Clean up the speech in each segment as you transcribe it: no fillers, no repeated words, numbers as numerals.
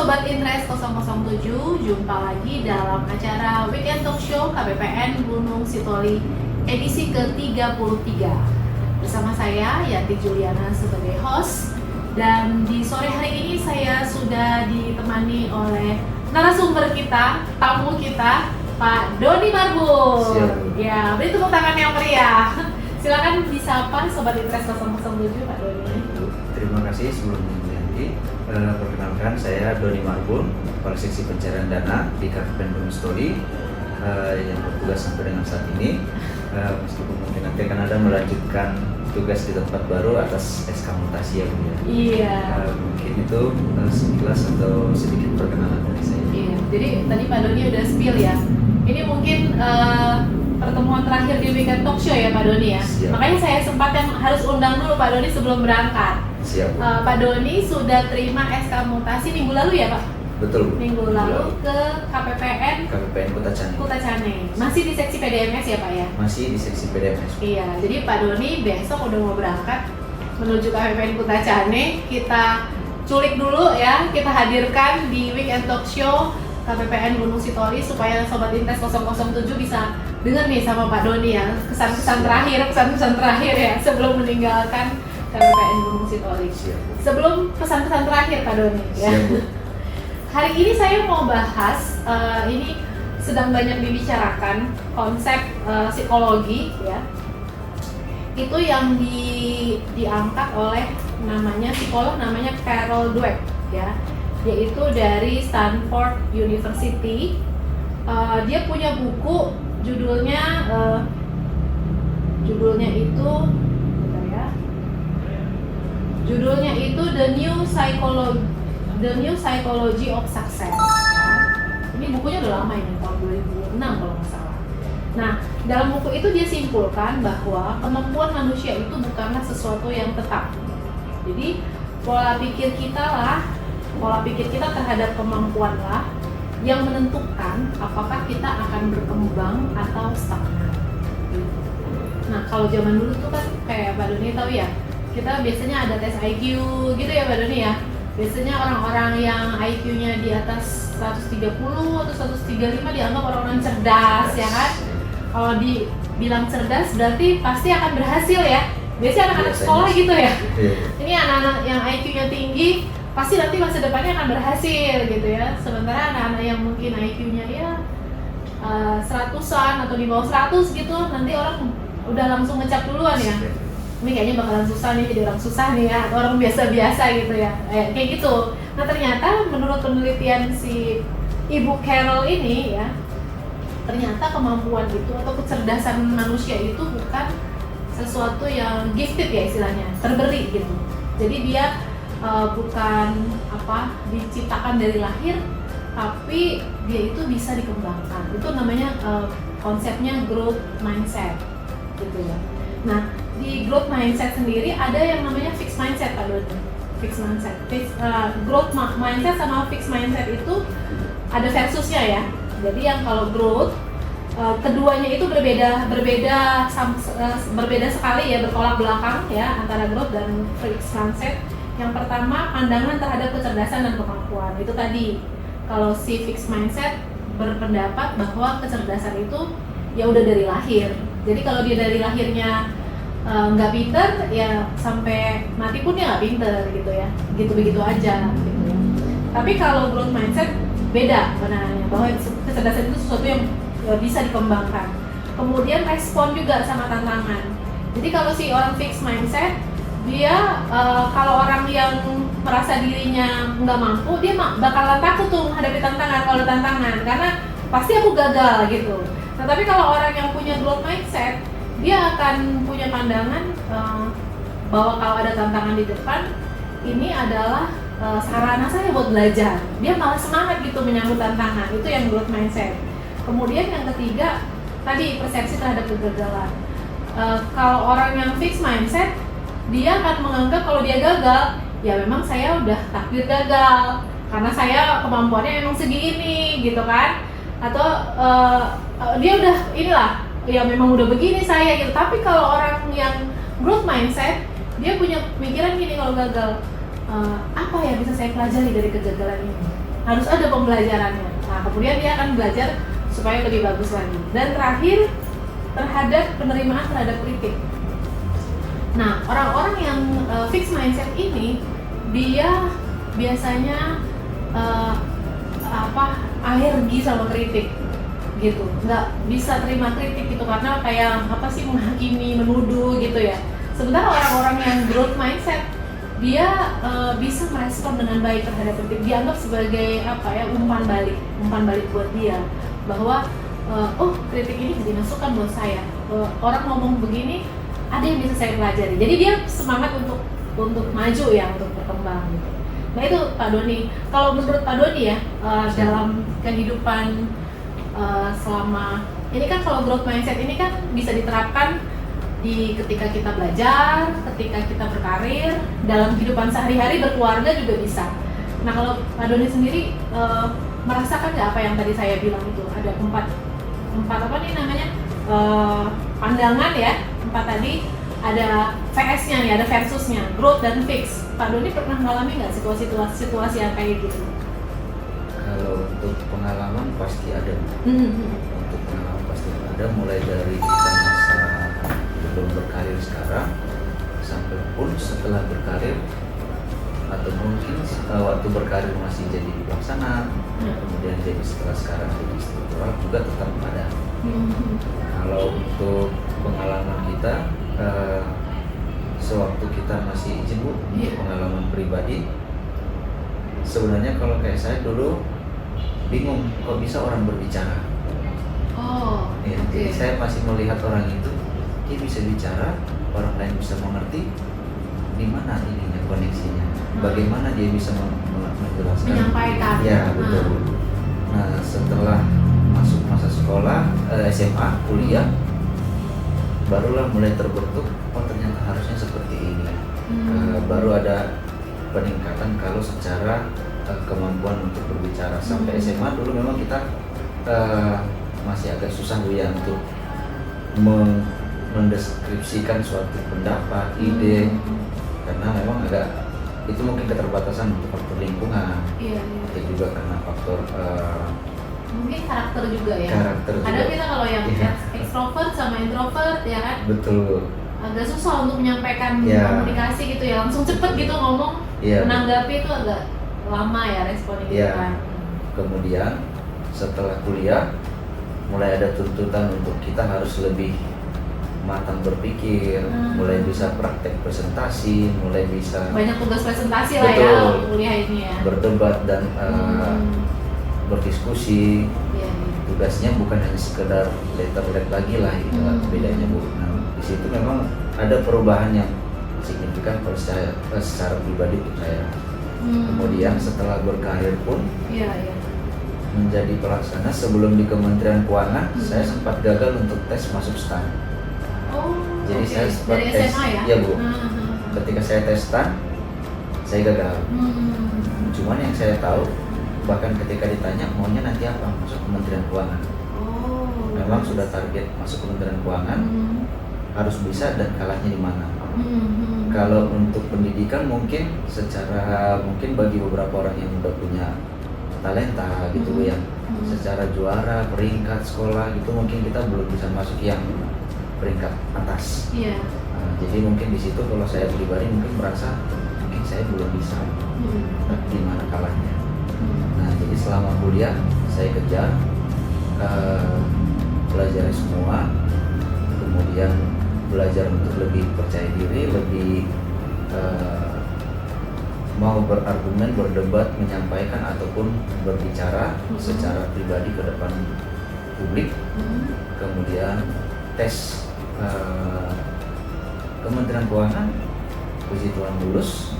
Sobat Interest 007, jumpa lagi dalam acara Weekend Talk Show KPPN Gunung Sitoli edisi ke-33. Bersama saya, Yanti Juliana sebagai host. Dan di sore hari ini saya sudah ditemani oleh narasumber kita, tamu kita, Pak Doni Marbun. Ya, beri tepuk tangan yang meriah. Silakan disapa Sobat Interest 007, Pak Doni. Terima kasih sebelumnya Yanti. Perkenalkan, saya Doni Marbun, Kepala Seksi Pencarian Dana di KPPN Gunung Sitoli yang bertugas sampai dengan saat ini. Meskipun mungkin nanti akan ada melanjutkan tugas di tempat baru atas SK mutasi ya Bu ya. Iya. Mungkin itu sekilas atau sedikit perkenalan dari saya. Iya. Jadi tadi Pak Doni udah spill ya. Ini mungkin pertemuan terakhir di Weekend Talk Show ya Pak Doni ya. Siap. Makanya saya sempat yang harus undang dulu Pak Doni sebelum berangkat. Siap Bu. Pak Doni sudah terima SK mutasi minggu lalu ya Pak? Betul Bu. Minggu lalu ke KPPN KPPN Kota Cane. Kota Cane. Masih di seksi PDMS ya Pak ya? Masih di seksi PDMS. Iya, jadi Pak Doni besok udah mau berangkat menuju KPPN Kota Cane. Kita culik dulu ya, kita hadirkan di Weekend Talk Show KPPN Gunung Sitoli supaya Sobat Interest 007 bisa dengar nih sama Pak Doni ya pesan-pesan terakhir ya sebelum meninggalkan KPPN Gunung Sitoli. Sebelum pesan-pesan terakhir Pak Doni ya. Hari ini saya mau bahas ini sedang banyak dibicarakan konsep psikologi ya. Itu yang diangkat oleh psikolog namanya Carol Dweck ya. Yaitu dari Stanford University. Dia punya buku judulnya itu The New Psychology of Success. Ini bukunya udah lama ini, tahun 2006 kalau nggak salah. Nah, dalam buku itu dia simpulkan bahwa kemampuan manusia itu bukanlah sesuatu yang tetap. Jadi, pola pikir kita terhadap kemampuan lah yang menentukan apakah kita akan berkembang atau stagnan. Nah, kalau zaman dulu tuh kan kayak Pak Doni tahu ya, kita biasanya ada tes IQ gitu ya Pak Doni ya. Biasanya orang-orang yang IQ-nya di atas 130 atau 135 dianggap orang-orang cerdas ya kan. Kalau dibilang cerdas berarti pasti akan berhasil ya. Biasanya anak-anak sekolah gitu ya. Ini anak-anak yang IQ-nya tinggi pasti nanti masa depannya akan berhasil gitu ya. Sementara anak-anak yang mungkin IQ-nya ya 100-an atau di bawah 100 gitu, nanti orang udah langsung ngecap duluan ya. Ini kayaknya bakalan susah nih, jadi orang susah nih ya, atau orang biasa-biasa gitu ya, kayak gitu. Nah ternyata menurut penelitian si Ibu Carol ini ya, ternyata kemampuan itu atau kecerdasan manusia itu bukan sesuatu yang gifted ya istilahnya, terberi gitu. Jadi dia bukan diciptakan dari lahir, tapi dia itu bisa dikembangkan. Itu namanya konsepnya growth mindset gitu ya. Nah, di growth mindset sendiri ada yang namanya fixed mindset Pak Doni. Fixed mindset, growth mindset sama fixed mindset itu ada versusnya ya. Jadi yang kalau growth keduanya itu berbeda sekali ya, bertolak belakang ya antara growth dan fixed mindset. Yang pertama pandangan terhadap kecerdasan dan kemampuan. Itu tadi kalau si fixed mindset berpendapat bahwa kecerdasan itu ya udah dari lahir. Jadi kalau dia dari lahirnya nggak pinter, ya sampai mati pun dia nggak pinter gitu ya, begitu aja gitu ya. Tapi kalau growth mindset beda benarnya, bahwa kecerdasan itu sesuatu yang bisa dikembangkan. Kemudian respon juga sama tantangan. Jadi kalau si orang fixed mindset, dia kalau orang yang merasa dirinya nggak mampu, dia bakalan takut tuh menghadapi tantangan kalau ada tantangan, karena pasti aku gagal gitu. Nah, tapi kalau orang yang punya growth mindset, dia akan punya pandangan bahwa kalau ada tantangan di depan, ini adalah sarana saya buat belajar. Dia malah semangat gitu menyambut tantangan. Itu yang growth mindset. Kemudian yang ketiga, tadi persepsi terhadap kegagalan. Kalau orang yang fixed mindset, dia akan menganggap kalau dia gagal, ya memang saya udah takdir gagal, karena saya kemampuannya emang segini gitu kan. Atau dia udah ya memang udah begini saya gitu. Tapi kalau orang yang growth mindset, dia punya pikiran gini, kalau gagal apa ya bisa saya pelajari dari kegagalan ini, harus ada pembelajarannya. Nah, kemudian dia akan belajar supaya lebih bagus lagi. Dan terakhir, terhadap penerimaan terhadap kritik. Nah, orang-orang yang fixed mindset ini, dia biasanya alergi sama kritik gitu, nggak bisa terima kritik gitu, karena kayak apa sih, menghakimi, menuduh gitu ya. Sementara orang-orang yang growth mindset, dia bisa merespon dengan baik terhadap kritik, dianggap sebagai umpan balik buat dia, bahwa oh, kritik ini jadi masukan buat saya, orang ngomong begini ada yang bisa saya pelajari, jadi dia semangat untuk maju ya, untuk berkembang gitu. Nah itu Pak Doni, kalau menurut Pak Doni ya, dalam kehidupan selama ini kan, kalau growth mindset ini kan bisa diterapkan ketika kita belajar, ketika kita berkarir, dalam kehidupan sehari-hari, berkeluarga juga bisa. Nah kalau Pak Doni sendiri merasakan nggak apa yang tadi saya bilang itu, ada empat pandangan ya, empat tadi, ada VS-nya nih, ada versusnya, growth dan fix. Pak Doni pernah mengalami nggak situasi yang kayak gitu? Kalau untuk pengalaman pasti ada. Untuk pengalaman pasti ada, mulai dari kita masa belum berkarir sekarang, sampai pun setelah berkarir, atau mungkin waktu berkarir masih jadi pelaksana, kemudian jadi setelah sekarang jadi struktural juga tetap ada. Kalau untuk pengalaman kita, sewaktu kita masih izin Bu, pengalaman pribadi, sebenarnya kalau kayak saya dulu bingung kok bisa orang berbicara. Oh, ya, jadi saya masih melihat orang itu, dia bisa bicara, orang lain bisa mengerti, di mana ininya koneksinya, bagaimana dia bisa menjelaskan, menyampaikan. Ya betul. Nah setelah masuk masa sekolah, SMA, kuliah, barulah mulai terbentuk, oh ternyata harusnya seperti ini. Baru ada peningkatan kalau secara kemampuan untuk berbicara. Sampai SMA dulu memang kita masih agak susah Bu ya untuk mendeskripsikan suatu pendapat, ide, karena memang agak itu mungkin keterbatasan untuk faktor lingkungan, atau juga karena faktor mungkin karakter juga ya. Kadang kita kalau yang ekstrovert sama introvert ya kan, betul, agak susah untuk menyampaikan komunikasi gitu ya, langsung cepet gitu ngomong, menanggapi itu agak lama ya responnya gitu kan. Kemudian setelah kuliah mulai ada tuntutan untuk kita harus lebih matang berpikir, mulai bisa praktek presentasi, mulai bisa banyak tugas presentasi lah ya kuliah ini ya, berdebat dan berdiskusi. Tugasnya bukan hanya sekedar letter lagi lah gitu, bedanya Bu. Nah, di situ memang ada perubahan yang signifikan secara pribadi untuk saya. Kemudian setelah berkarir pun menjadi pelaksana, sebelum di Kementerian Keuangan saya sempat gagal untuk tes masuk STAN. Jadi saya sempat dari tes, SMA ya Bu. Ketika saya tes STAN, saya gagal. Cuman yang saya tahu, bahkan ketika ditanya maunya nanti apa, masuk Kementerian Keuangan. Memang sudah target masuk Kementerian Keuangan, harus bisa dan kalahnya di mana. Kalau untuk pendidikan mungkin mungkin bagi beberapa orang yang udah punya talenta gitu Bu ya, secara juara, peringkat sekolah gitu, mungkin kita belum bisa masuk yang peringkat atas. Jadi mungkin di situ kalau saya pribadi mungkin merasa mungkin saya belum bisa, di mana kalahnya. Nah jadi selama kuliah saya kejar, pelajari semua, kemudian belajar untuk lebih percaya diri, lebih mau berargumen, berdebat, menyampaikan ataupun berbicara secara pribadi ke depan publik. Kemudian tes Kementerian Keuangan, puji Tuhan lulus.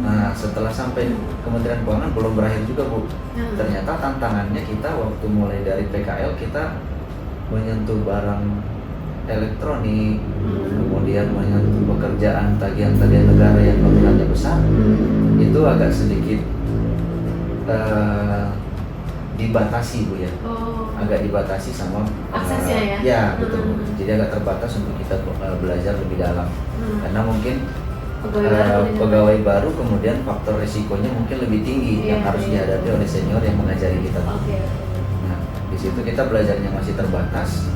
Nah setelah sampai Kementerian Keuangan belum berakhir juga Bu. Ternyata tantangannya kita waktu mulai dari PKL, kita menyentuh barang elektronik, kemudian menyentuh pekerjaan tagihan-tagihan negara yang nominalnya besar, itu agak sedikit dibatasi Bu ya. Agak dibatasi sama aksesnya ya betul. Jadi agak terbatas untuk kita belajar lebih dalam, karena mungkin pegawai baru, kemudian faktor risikonya mungkin lebih tinggi yang harus dihadapi oleh senior yang mengajari kita. Nah, di situ kita belajarnya masih terbatas.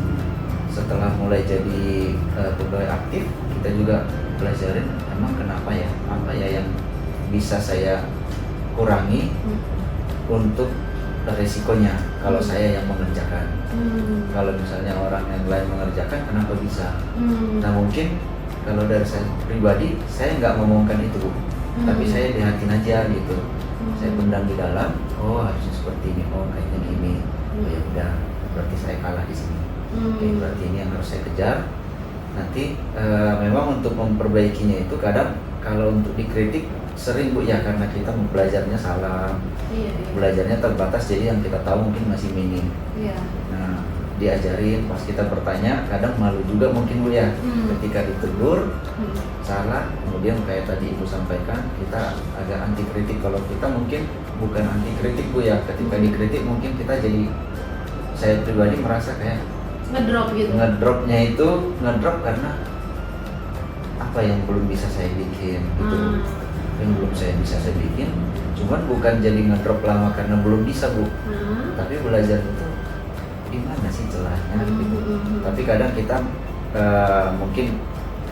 Setelah mulai jadi pegawai aktif, kita juga belajarin emang kenapa ya, apa ya yang bisa saya kurangi untuk risikonya kalau saya yang mengerjakan. Kalau misalnya orang yang lain mengerjakan, kenapa bisa? Nah mungkin kalau dari saya pribadi, saya nggak ngomongkan itu, Bu. Tapi saya lihatin aja gitu. Saya pendam di dalam, oh harusnya seperti ini, oh kayaknya gini. Oh ya udah, berarti saya kalah di sini. Oke, berarti ini yang harus saya kejar. Nanti memang untuk memperbaikinya itu kadang kalau untuk dikritik sering, Bu, ya karena kita belajarnya salah, belajarnya terbatas, jadi yang kita tahu mungkin masih minim. Nah, diajarin pas kita bertanya kadang malu juga mungkin, Bu, ya ketika ditegur salah, kemudian kayak tadi Ibu sampaikan kita agak anti kritik. Kalau kita mungkin bukan anti kritik, Bu, ya ketika dikritik mungkin kita jadi, saya pribadi merasa kayak ngedrop gitu. Ngedrop karena apa yang belum bisa saya bikin gitu. Yang belum bisa saya bikin, cuman bukan jadi ngedrop lama karena belum bisa, Bu. Tapi belajar itu di mana sih celahnya gitu. Tapi kadang kita mungkin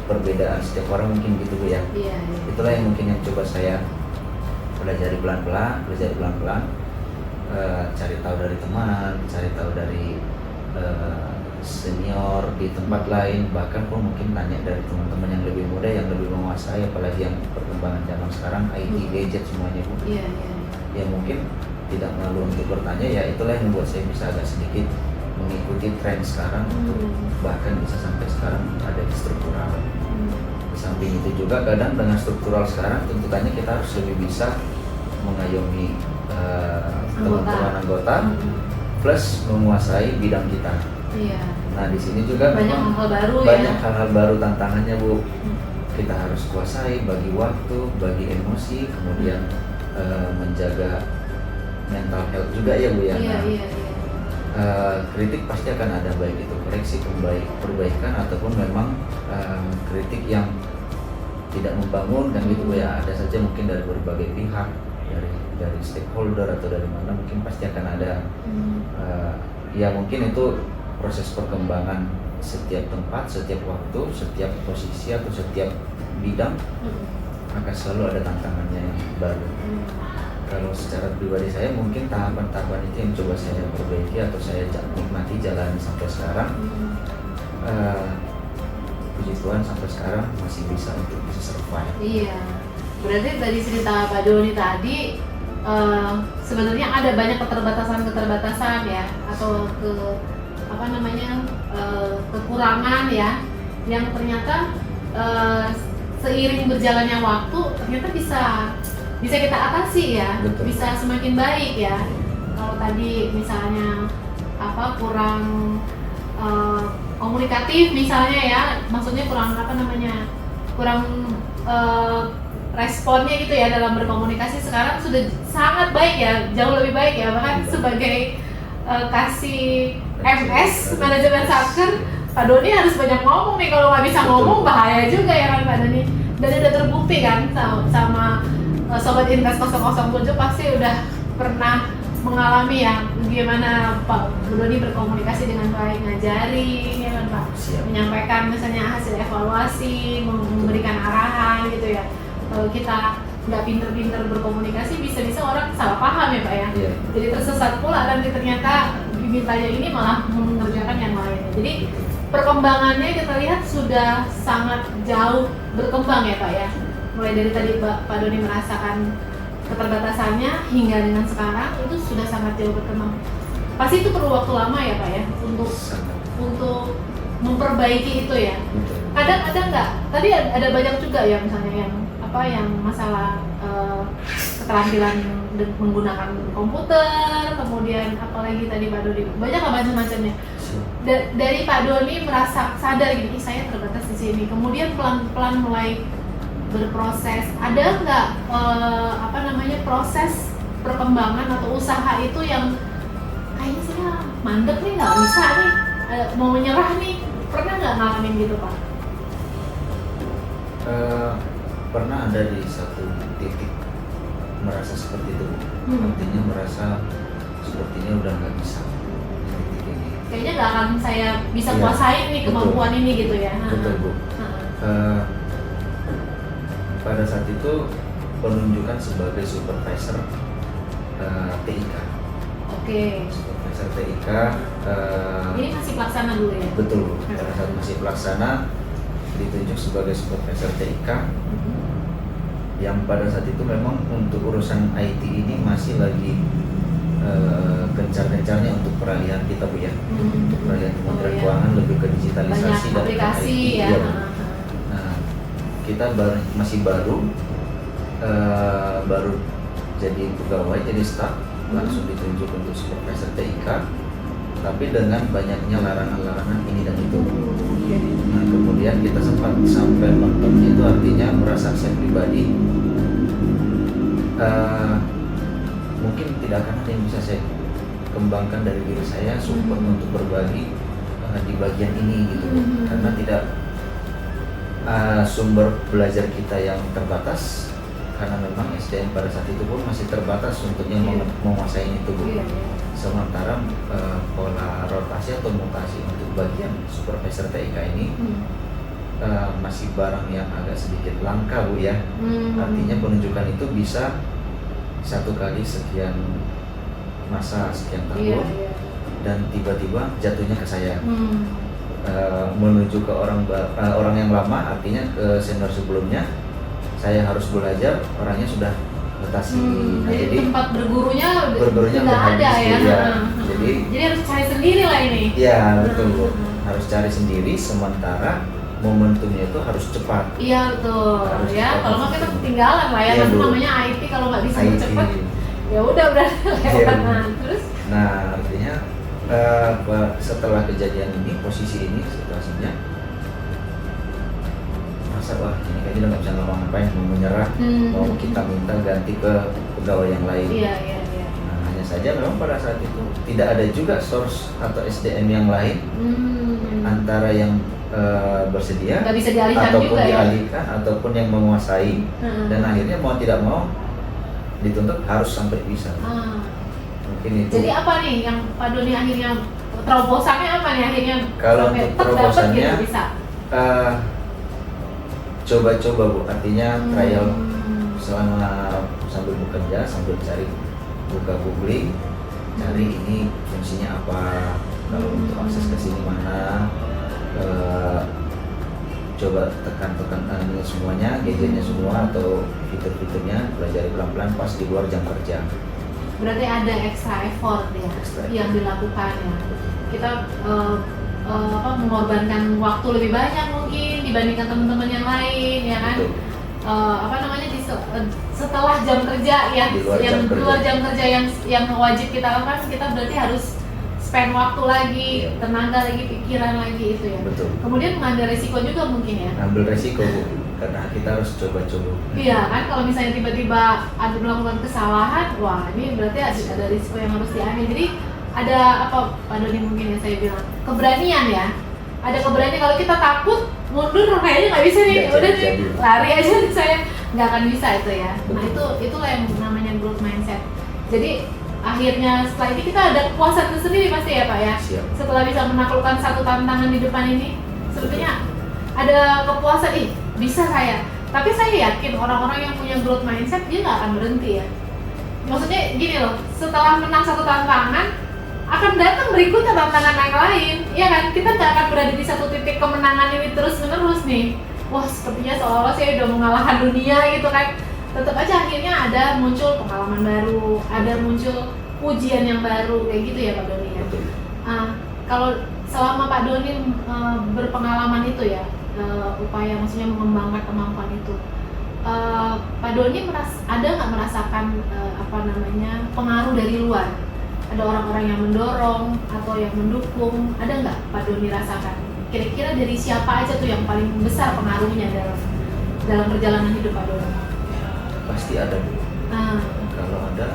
perbedaan setiap orang mungkin gitu, Bu, ya. Itulah yang mungkin yang coba saya pelajari pelan-pelan, cari tahu dari teman, cari tahu dari senior di tempat lain, bahkan pun mungkin tanya dari teman-teman yang lebih muda, yang lebih menguasai, apalagi yang perkembangan zaman sekarang IT gadget semuanya, Bu. Ya mungkin tidak malu untuk bertanya, ya itulah yang membuat saya bisa agak sedikit mengikuti tren sekarang untuk bahkan bisa sampai sekarang ada di struktural. Di samping itu juga kadang dengan struktural sekarang tuntutannya kita harus lebih bisa mengayomi teman-teman anggota plus menguasai bidang kita. Nah di sini juga banyak hal-hal baru tantangannya, Bu. Kita harus kuasai bagi waktu, bagi emosi, kemudian menjaga mental health juga, ya, Bu, ya. Kritik pasti akan ada, baik itu koreksi, perbaikan ataupun memang kritik yang tidak membangun dan gitu, Bu, ya. Ada saja mungkin dari berbagai pihak, dari stakeholder atau dari mana, mungkin pasti akan ada. Ya mungkin itu proses perkembangan setiap tempat, setiap waktu, setiap posisi atau setiap bidang akan selalu ada tantangannya yang baru. Kalau secara pribadi saya mungkin tahapan-tahapan itu yang coba saya perbaiki atau saya nikmati jalan sampai sekarang. Puji Tuhan sampai sekarang masih bisa untuk bisa survive. Iya, berarti dari cerita Pak Doni tadi sebenarnya ada banyak keterbatasan ya, atau kekurangan ya, yang ternyata seiring berjalannya waktu ternyata bisa kita atasi ya. Betul. Bisa semakin baik ya. Kalau tadi misalnya kurang komunikatif misalnya ya, maksudnya kurang responnya gitu ya dalam berkomunikasi, sekarang sudah sangat baik ya, jauh lebih baik ya. Bahkan sebagai kasih MS manajemen satker, Pak Doni harus banyak ngomong nih. Kalau nggak bisa ngomong bahaya juga ya kan Pak Doni. Dan udah terbukti kan sama Sobat Invest 007 pasti udah pernah mengalami ya gimana Pak Doni berkomunikasi dengan baik, ngajari ya kan Pak. Menyampaikan misalnya hasil evaluasi, memberikan arahan gitu ya. Kalau kita nggak pinter-pinter berkomunikasi, bisa-bisa orang salah paham ya Pak ya. Jadi tersesat pula, dan ternyata dimintanya ini malah mengerjakan yang lain. Jadi perkembangannya kita lihat sudah sangat jauh berkembang ya Pak ya. Mulai dari tadi Pak Doni merasakan keterbatasannya hingga dengan sekarang itu sudah sangat jauh berkembang. Pasti itu perlu waktu lama ya Pak ya untuk memperbaiki itu ya. Ada nggak? Tadi ada banyak juga ya, misalnya yang masalah keterampilan menggunakan komputer, kemudian apalagi tadi Pak Doni, banyak macam-macamnya. Dari Pak Doni merasa sadar gini, saya terbatas di sini, kemudian pelan-pelan mulai berproses. Ada nggak proses perkembangan atau usaha itu yang kayaknya saya mandek nih, nggak bisa nih, mau menyerah nih, pernah nggak ngalamin gitu Pak? pernah ada di satu titik merasa seperti itu, artinya merasa sepertinya udah nggak bisa di titik ini. Kayaknya nggak akan saya bisa Iya, kuasain nih kemampuan betul. ini gitu ya. Betul Bu. Pada saat itu penunjukan sebagai supervisor TIK. Oke. Supervisor TIK. Ini masih pelaksana dulu ya? Betul. Pada saat masih pelaksana ditunjuk sebagai supervisor TIK. Yang pada saat itu memang untuk urusan IT ini masih lagi gencar-gencarnya untuk peralihan kita Bu ya. Untuk peralihan Kementerian Keuangan lebih ke digitalisasi banyak dan aplikasi IT. ya. Iya, Bu. Nah, kita masih baru jadi pegawai, jadi staff, langsung ditunjuk untuk supervisor TIK, tapi dengan banyaknya larangan-larangan ini dan itu. Nah, kemudian kita sempat sampai mentok itu, artinya merasa saya pribadi mungkin tidak akan ada yang bisa saya kembangkan dari diri saya support untuk berbagi di bagian ini gitu, karena tidak sumber belajar kita yang terbatas, karena memang SDM pada saat itu pun masih terbatas untuk yang menguasai itu Bu. Sementara pola rotasi atau mutasi untuk bagian supervisor TIK ini masih barang yang agak sedikit langka Bu ya. Artinya penunjukan itu bisa satu kali sekian masa, sekian tahun, dan tiba-tiba jatuhnya ke saya. Menuju ke orang yang lama, artinya ke senior sebelumnya, saya harus belajar, orangnya sudah mutasi. Nah, jadi tempat bergurunya nggak ada ya. Jadi harus cari sendiri lah ini. Iya betul Bu, harus cari sendiri, sementara momentumnya itu harus cepat. Iya betul. Harus ya cepat. kalau nggak kita ketinggalan lah ya. Iya, Bu. Namanya IT, kalau nggak bisa IT. cepat, ya udah berarti lewat. Terus? Nah, artinya setelah kejadian ini, posisi ini, situasinya, masa wah ini kayaknya udah nggak bisa ngapa-ngapain, mau menyerah, mau kita minta ganti ke pegawai yang lain. Iya. Nah, hanya saja memang pada saat itu tidak ada juga source atau SDM yang lain antara yang bersedia nggak bisa dialihkan ataupun juga, dialihkan ataupun yang menguasai, dan akhirnya mau tidak mau dituntut harus sampai bisa. Mungkin itu. Jadi apa nih yang Pak Doni akhirnya terobosannya apa nih akhirnya? Kalau sampai untuk terdapat terobosannya, gitu bisa? Coba-coba Bu, artinya trial selama sambil bekerja, sambil cari, buka googling, cari ini fungsinya apa, kalau untuk akses ke sini mana, coba tekan-tekan semuanya, gadgetnya semua atau fitur-fiturnya, pelajari pelan-pelan pas di luar jam kerja. Berarti ada extra effort ya yang dilakukan ya. Kita mengorbankan waktu lebih banyak mungkin dibandingkan teman-teman yang lain ya kan. Setelah jam kerja ya, di luar jam kerja yang wajib kita lakukan, kita berarti harus spend waktu lagi, tenaga lagi, pikiran lagi itu ya. Betul. Kemudian mengambil resiko juga mungkin ya. Ambil resiko Bu, karena kita harus coba-coba. Iya kan, kalau misalnya tiba-tiba ada melakukan kesalahan, wah ini berarti ada risiko yang harus diambil. Jadi ada apa Pak Doni mungkin yang saya bilang, keberanian ya. Ada keberanian, kalau kita takut mundur kayaknya nggak bisa nih, udah nih lari aja nih saya, nggak akan bisa itu ya. Nah itulah yang namanya growth mindset. Jadi akhirnya setelah ini kita ada kepuasan tersendiri pasti ya Pak ya. Siap. Setelah bisa menaklukkan satu tantangan di depan ini, sebetulnya ada kepuasan, bisa saya. Tapi saya yakin orang-orang yang punya growth mindset dia nggak akan berhenti ya. Maksudnya gini loh, setelah menang satu tantangan akan datang berikutnya tantangan yang lain, ya kan? Kita nggak akan berada di satu titik kemenangan ini terus-menerus nih. Wah sepertinya seolah-olah saya udah mengalahkan dunia gitu kan. Tetap aja akhirnya ada muncul pengalaman baru, ada muncul ujian yang baru kayak gitu ya Pak Doni ya. Kalau selama Pak Doni berpengalaman itu ya, upaya maksudnya mengembangkan kemampuan itu, Pak Doni ada nggak merasakan pengaruh dari luar? Ada orang-orang yang mendorong atau yang mendukung, ada nggak Pak Doni rasakan? Kira-kira dari siapa aja tuh yang paling besar pengaruhnya dalam perjalanan hidup Pak Doni? Pasti ada Bu. Kalau ada,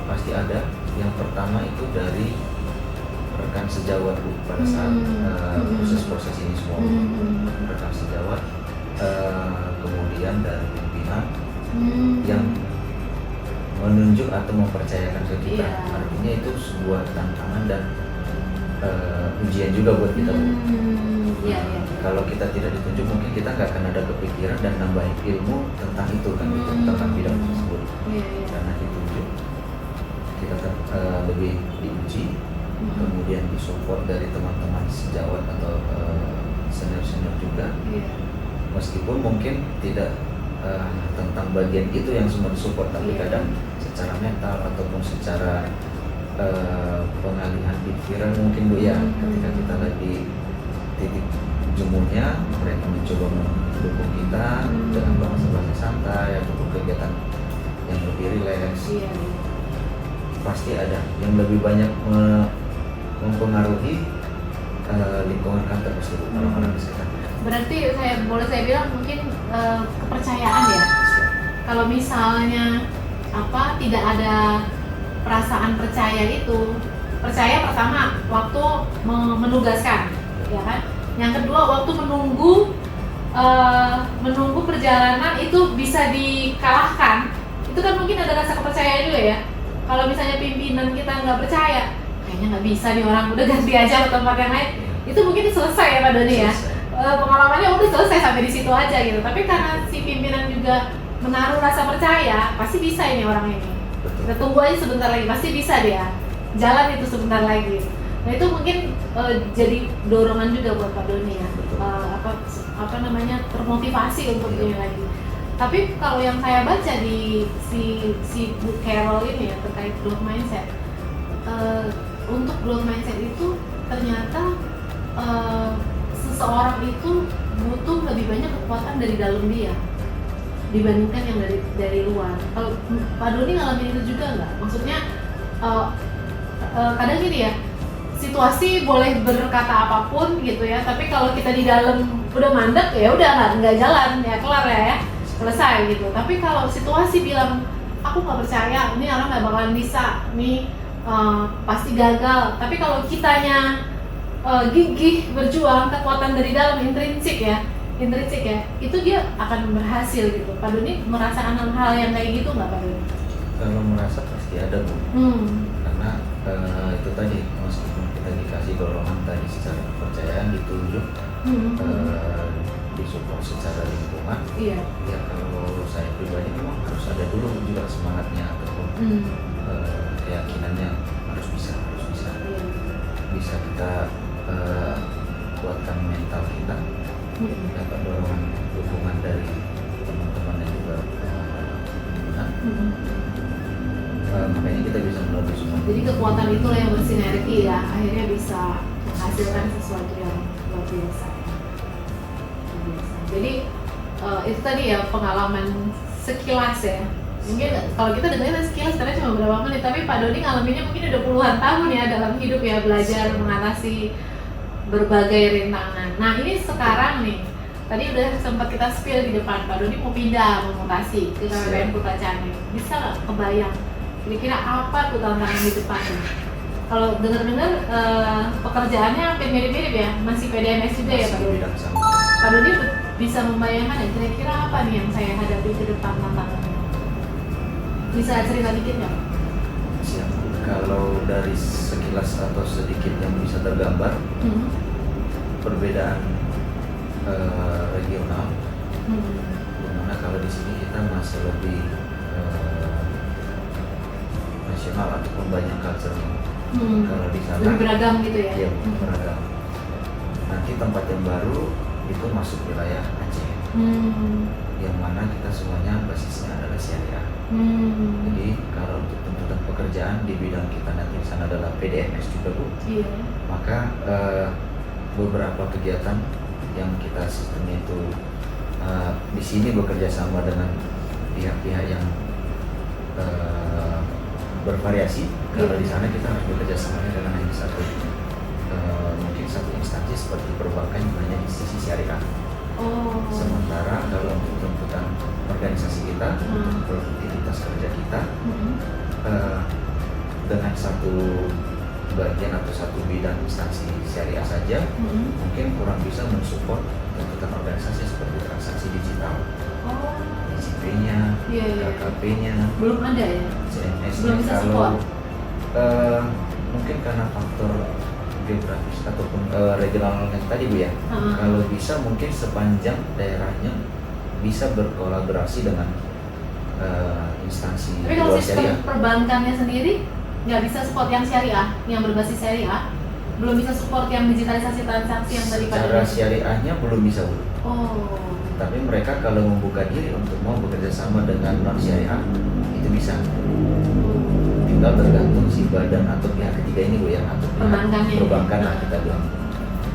pasti ada. Yang pertama itu dari rekan sejawat Bu, pada saat proses-proses ini semua. Rekan sejawat kemudian dari pimpinan yang menunjuk atau mempercayakan ke kita. Iya. Artinya itu sebuah tantangan dan ujian juga buat kita, Bu. Iya, iya. Kalau kita tidak ditunjuk, mungkin kita nggak akan ada kepikiran dan nambahin ilmu tentang itu kan, gitu, tentang bidang tersebut. Iya, iya. Karena ditunjuk, kita lebih diuji, kemudian disupport dari teman-teman sejawat atau senior-senior juga. Iya. Meskipun mungkin tidak tentang bagian itu yang semua disupport, tapi Iya. kadang secara mental ataupun secara pengalihan pikiran mungkin, Bu, ya, ketika kita lagi titik jemuhnya, mereka mencoba mendukung kita dengan bahasa-bahasa santai ataupun kegiatan yang lebih rileks. Iya, iya. Pasti ada yang lebih banyak mempengaruhi lingkungan kantor pasti, Bu, orang-orang di sekitar. Berarti boleh saya bilang mungkin kepercayaan ya. Kalau misalnya tidak ada perasaan percaya itu, percaya pertama waktu menugaskan, ya kan. Yang kedua waktu menunggu perjalanan itu bisa dikalahkan, itu kan mungkin ada rasa kepercayaan juga ya. Kalau misalnya pimpinan kita nggak percaya, kayaknya nggak bisa nih orang, udah ganti aja ke tempat yang lain, itu mungkin selesai ya Pak Doni ya. Pengalamannya udah selesai sampai di situ aja gitu. Tapi karena si pimpinan juga menaruh rasa percaya, pasti bisa ini orang ini. Kita tunggu aja sebentar lagi, pasti bisa dia jalan itu sebentar lagi. Nah itu mungkin jadi dorongan juga buat Pak Doni ya. Termotivasi untuk ini lagi. Tapi kalau yang saya baca di si Bu Carol ini ya terkait growth mindset, untuk growth mindset itu ternyata seseorang itu butuh lebih banyak kekuatan dari dalam dia dibandingkan yang dari luar. Kalau Pak Doni ngalamin itu juga nggak? Maksudnya kadang gini ya, situasi boleh berkata apapun gitu ya, tapi kalau kita di dalam udah mandek ya udah nggak jalan ya, kelar ya, selesai gitu. Tapi kalau situasi bilang aku nggak percaya, ini orang nggak bakalan bisa, nih pasti gagal. Tapi kalau kitanya gigih berjuang, kekuatan dari dalam intrinsik ya, itu dia akan berhasil gitu. Pak Doni merasakan hal yang kayak gitu nggak Pak Doni? Kalau merasa pasti ada, Bu. Karena itu tadi, meskipun kita dikasih dorongan tadi secara kepercayaan, ditunjuk, disupport secara lingkungan, iya. Ya kalau saya pribadi memang harus ada dulu juga semangatnya ataupun keyakinannya harus bisa. Iya. Bisa kita kuatkan mental kita, dapat dorongan dukungan dari teman-teman dan juga pimpinan. Makanya kita bisa melalui semua. Jadi kekuatan itulah yang bersinergi ya, akhirnya bisa menghasilkan sesuatu yang luar biasa. Jadi itu tadi ya pengalaman sekilas ya. Mungkin kalau kita dengarnya sekilas karena cuma beberapa menit, tapi Pak Doni ngalaminnya mungkin udah puluhan tahun ya dalam hidup ya, belajar mengatasi berbagai rintangan. Nah ini sekarang nih, tadi udah sempat kita spill di depan, Pak Doni mau pindah, mau mutasi ke KPPN Putra Caning. Bisa nggak kebayang kira-kira apa tuh tantangan di depan? Kalau dengar-dengar pekerjaannya hampir mirip-mirip ya, masih PDMS juga ya Pak Doni? Pak Doni bisa membayangkan ya kira-kira apa nih yang saya hadapi ke depan tantangannya? Bisa cerita dikit nggak? Siap. Kalau dari sekilas atau sedikit yang bisa tergambar, perbedaan regional, dimana kalau di sini kita masih lebih nasional ataupun banyak culture-nya. Kalau di sana lebih beragam gitu ya? Iya, beragam. Nanti tempat yang baru itu masuk wilayah Aceh, yang mana kita semuanya basisnya adalah syariah. Jadi kalau untuk tuntutan pekerjaan di bidang kita nanti di sana adalah PDMS juga, Bu. Iya. Maka beberapa kegiatan yang kita sistemnya itu di sini bekerja sama dengan pihak-pihak yang bervariasi. Kalau di sana kita harus bekerja sama dengan hanya satu mungkin satu instansi seperti perbankan yang hanya di sisi syariah. Sementara kalau untuk tuntutan organisasi kita, untuk produktivitas kerja kita, dengan satu bagian atau satu bidang instansi syariah saja, mungkin kurang bisa mensupport tuntutan organisasi seperti transaksi digital, Oh, ICP-nya, iya iya. KKP-nya, Belum ada ya? CMS-nya. Belum bisa Kalau support. mungkin karena faktor geografis ataupun regional yang tadi Bu ya. Heeh. Kalau bisa mungkin sepanjang daerahnya bisa berkolaborasi dengan instansi Tapi di kalau luar sistem syariah. perbankannya sendiri nggak bisa support yang syariah, yang berbasis syariah, belum bisa support yang digitalisasi transaksi yang tadi Pak Secara Doni. syariahnya belum bisa Bu. Oh, Tapi mereka kalau membuka diri untuk mau bekerja sama dengan non syariah itu bisa. Tinggal tergantung si badan atau pihak ketiga ini Bu ya, atau pihak Perbankannya. perbankan lah kita bilang.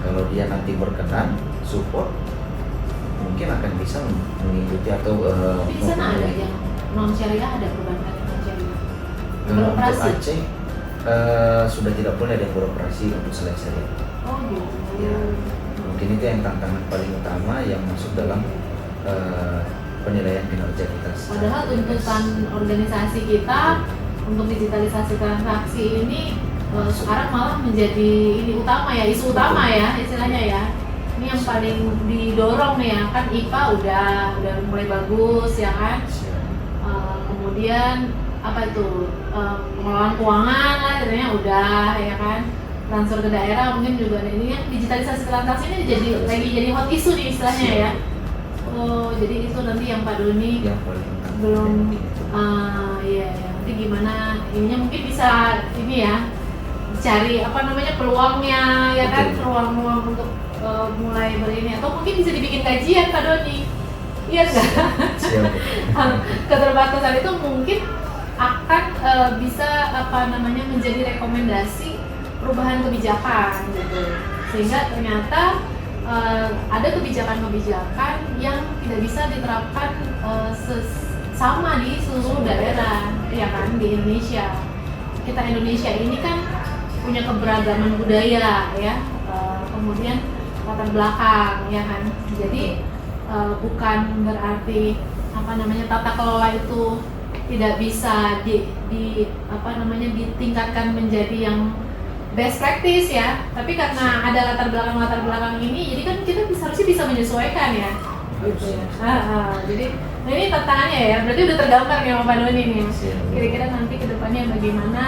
Kalau dia nanti berkenan support, mungkin akan bisa mengikuti atau tapi di sana ada yang non syariah, ada perbankan yang non syariah untuk beroperasi. Aceh sudah tidak boleh ada yang beroperasi untuk selain syariah. Oh gitu. Ya, mungkin itu yang tantangan paling utama yang masuk dalam penilaian kinerja kita. Padahal tuntutan organisasi kita untuk digitalisasi transaksi ini sekarang malah menjadi ini utama ya, isu utama ya istilahnya ya. Ini yang paling didorong nih ya, kan IPA udah mulai bagus ya kan. Kemudian apa itu pengelolaan keuangan lah istilahnya udah ya kan. Transfer ke daerah mungkin juga ada. Ini yang digitalisasi transaksi ini jadi hot isu nih istilahnya ya. Oh, jadi itu nanti yang Pak Doni yang paling utama belum mungkin itu. iya ya. Nanti gimana ininya mungkin bisa ini ya cari apa namanya peluangnya ya kan, Betul. peluang-peluang untuk mulai berini atau mungkin bisa dibikin kajian Pak Doni. Iya enggak? Siap. Keterbatasan itu mungkin akan bisa apa namanya menjadi rekomendasi perubahan kebijakan gitu, sehingga ternyata ada kebijakan-kebijakan yang tidak bisa diterapkan sama di seluruh daerah ya kan di Indonesia. Kita Indonesia ini kan punya keberagaman budaya ya, kemudian latar belakang ya kan, jadi bukan berarti apa namanya tata kelola itu tidak bisa di apa namanya ditingkatkan menjadi yang best practice ya, tapi karena ada latar belakang ini, jadi kan kita harusnya bisa menyesuaikan ya, gitu ya. Jadi nah ini tantangannya ya, berarti udah tergambar nih sama Pak Doni nih. Kira-kira nanti kedepannya bagaimana?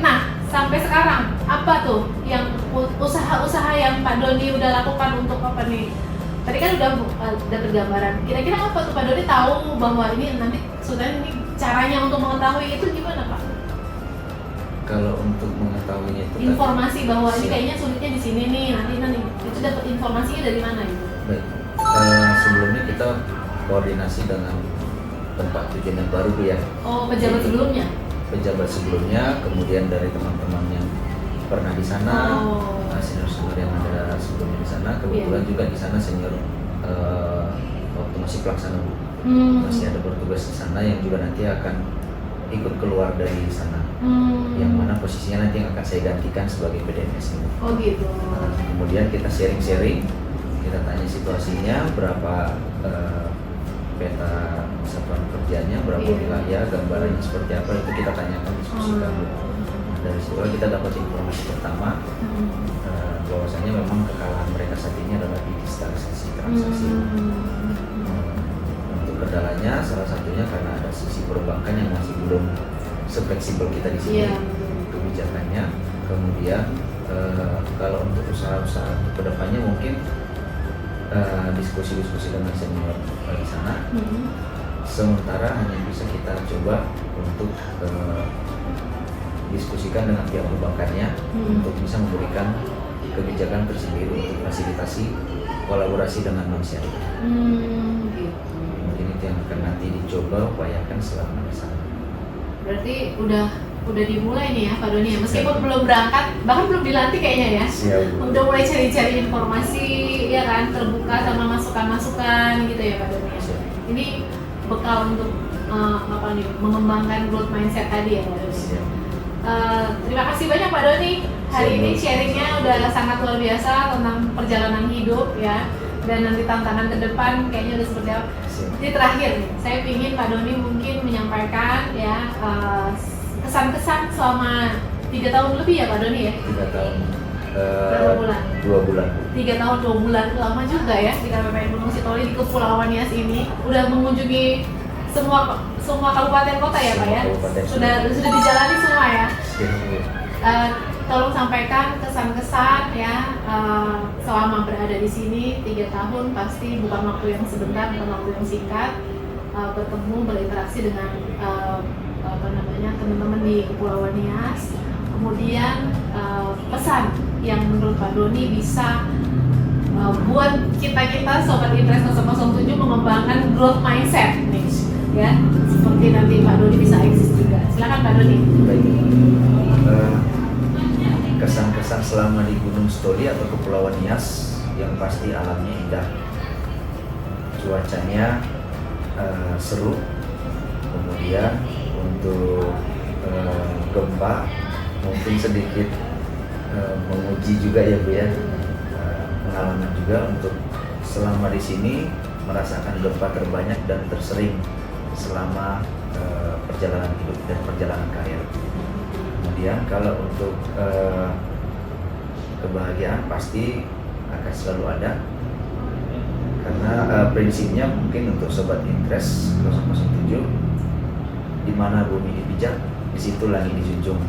Nah sampai sekarang apa tuh yang usaha-usaha yang Pak Doni udah lakukan untuk apa nih? Tadi kan udah tergambaran. Kira-kira apa tuh Pak Doni tahu bahwa ini nanti sudah ini caranya untuk mengetahui itu gimana Pak? Kalau untuk mengetahuinya itu Informasi bahwa ini Siap. kayaknya sulitnya di sini nih, nanti itu dapat informasinya dari mana gitu? baik. Sebelumnya kita koordinasi dengan tempat tujuan yang baru Bu ya. Oh, pejabat sebelumnya? Pejabat sebelumnya, kemudian dari teman-teman yang pernah di sana, Oh. senior-senior yang ada sebelumnya di sana, kebetulan juga di sana senior waktu masih pelaksana Bu. Masih ada bertugas di sana yang juga nanti akan ikut keluar dari sana. Yang mana posisinya nanti yang akan saya gantikan sebagai PDMS ini. Oh gitu. Nah, kemudian kita sharing-sharing, kita tanya situasinya, berapa peta satuan kerjanya, berapa Iya. wilayah, gambarannya seperti apa, itu kita tanyakan, diskusikan. Dari situ kita dapat informasi pertama bahwasanya memang kekalahan mereka saat ini adalah di digitalisasi transaksi. Untuk kendalanya salah satunya karena ada sisi perbankan yang masih belum sefleksibel kita di sini Iya. kebijakannya. Kemudian kalau untuk usaha-usaha kedepannya mungkin diskusi-diskusi dengan senior di sana. Sementara hanya bisa kita coba untuk diskusikan dengan pihak perbankannya untuk bisa memberikan kebijakan tersendiri untuk fasilitasi kolaborasi dengan non syariah. Gitu. Mungkin itu yang akan nanti dicoba upayakan selama di sana. Berarti udah dimulai nih ya Pak Doni ya, meskipun belum berangkat, bahkan belum dilantik kayaknya ya. Siap. Udah mulai cari-cari informasi ya kan, terbuka sama masukan-masukan gitu ya Pak Doni ya. Siap. Ini bekal untuk apa nih, mengembangkan growth mindset tadi ya Pak Doni. Siap. Terima kasih banyak Pak Doni. Hari ini sharingnya udah sangat luar biasa tentang perjalanan hidup ya, dan nanti tantangan ke depan kayaknya udah seperti apa. Siap. Jadi terakhir nih, saya ingin Pak Doni mungkin menyampaikan ya kesan-kesan selama 3 tahun lebih ya Pak Doni ya. 3 tahun Berapa bulan? 2 bulan. 3 tahun 2 bulan, lama juga ya di KPPN Gunung Sitoli di Kepulauan Nias ini. Udah mengunjungi semua kabupaten kota ya Pak ya? Kabupaten Sudah dijalani semua ya? Siap, Bu. Tolong sampaikan kesan-kesan ya selama berada di sini 3 tahun, pasti bukan waktu yang sebentar, bukan waktu yang singkat. Bertemu, berinteraksi dengan teman-teman di Kepulauan Nias. Kemudian pesan yang menurut Pak Doni bisa buat kita Sobat Interest 007 mengembangkan growth mindset nih ya, seperti nanti Pak Doni bisa eksis juga. Silakan Pak Doni. Baik. Kesan-kesan selama di Gunung Sitoli atau Kepulauan Nias, yang pasti alamnya indah, cuacanya seru, kemudian untuk gempa mungkin sedikit menguji juga ya Bu ya, pengalaman juga untuk selama di sini merasakan gempa terbanyak dan tersering selama perjalanan hidup dan perjalanan karir. Kemudian kalau untuk kebahagiaan pasti akan selalu ada, karena prinsipnya mungkin untuk Sobat Interest 007, di mana bumi dipijak, di situ langit dijunjung.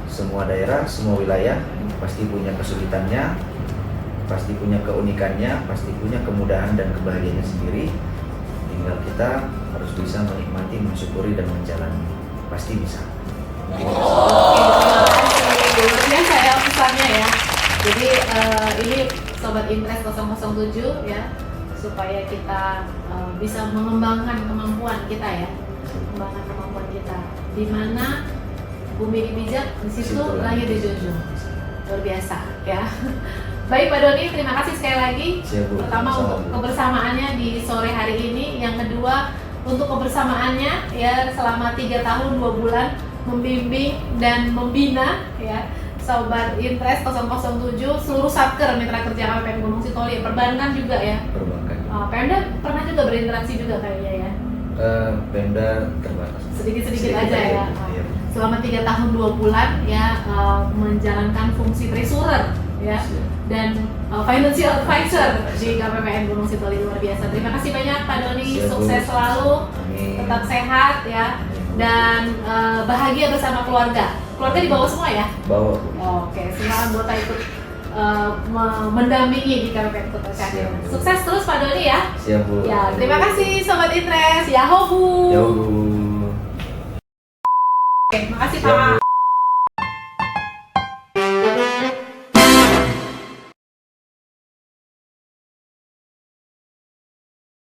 Semua daerah, semua wilayah pasti punya kesulitannya, pasti punya keunikannya, pasti punya kemudahan dan kebahagiaannya sendiri. Tinggal kita harus bisa menikmati, mensyukuri dan menjalani. Pasti bisa. Oke, terima kasih. Luar biasa ya pesannya ya. Jadi ini Sobat Interest 007 ya, supaya kita bisa mengembangkan kemampuan kita ya, mengembangkan kemampuan kita. Di mana bumi dipijak, di situ langit dijunjung. Luar biasa ya. Baik Pak Doni, terima kasih sekali lagi. Siap, Bu. Pertama untuk kebersamaannya di sore hari ini, yang kedua untuk kebersamaannya ya selama 3 tahun 2 bulan membimbing dan membina ya Sobat Interest 007, seluruh satker mitra kerja KPPN Gunung Sitoli, perbankan juga ya. Perbankan. Pemda pernah juga berinteraksi juga kayaknya ya. Pemda terbatas. Sedikit-sedikit aja ya. Iya. Selama 3 tahun 2 bulan ya menjalankan fungsi treasurer ya dan financial advisor di KPPN Gunung Sitoli. Luar biasa. Terima kasih banyak Pak Doni, Siap, Bu. sukses selalu. Amin. Tetap sehat ya. Dan bahagia bersama keluarga. Keluarga dibawa semua ya? Bawa. Oke, semua anggota ikut mendampingi di KPPN Kota Cakil. Sukses terus Pak Doni ya. Siap, Bu. Ya, terima kasih Sobat Interest. Yahoo Bu. Yahoo. Oke, makasih Siap, Pak. Bu.